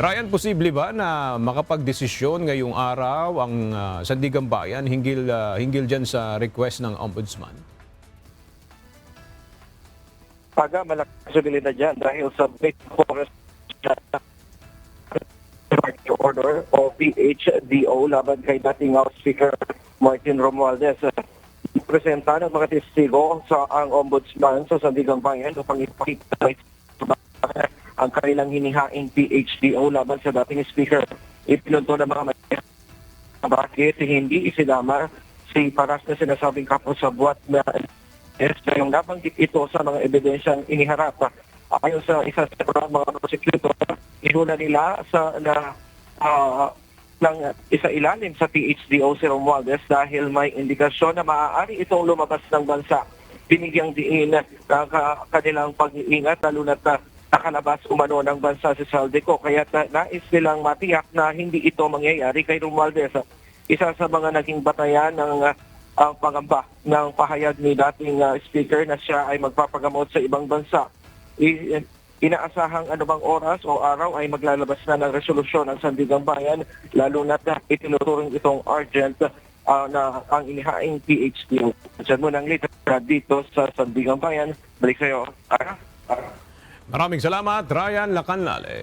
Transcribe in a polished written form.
Ryan, posible ba na makapagdesisyon ngayong araw ang Sandigang Bayan hinggil dyan sa request ng Ombudsman? Malaking posibilidad dyan dahil sa Big Forest Party Order o PHDO laban kay dating House Speaker Martin Romualdez. Presenta ng mga testigo sa ang Ombudsman sa Sandigang Bayan upang ipakita ang kanilang hinihaing PHDO laban sa dating Speaker. Ipinunto ng mga bakit hindi isinama si Paras na sinasabing kapos-sabwat na yung nabanggit ito sa mga ebidensyang iniharap. Ayon sa isa sa mga prosecutor, inuna nila ng isa ilalim sa PHDO si Romualdez dahil may indikasyon na maaari itong lumabas ng bansa. Binigyang diin ang kanilang pag-iingat lalo na nakalabas umano ng bansa si Saldico. Kaya nais nilang matiyak na hindi ito mangyayari kay Romualdez. Isa sa mga naging batayan ng ang pangamba ng pahayag ni dating speaker na siya ay magpapagamot sa ibang bansa. Inaasahang anumang oras o araw ay maglalabas na ng resolusyon ang Sandigang Bayan, lalo na itinuturing itong urgent na ang inihaing PHDO. Diyan mo nang litera dito sa Sandigang Bayan. Balik sa'yo. Maraming salamat, Ryan Lacanlale.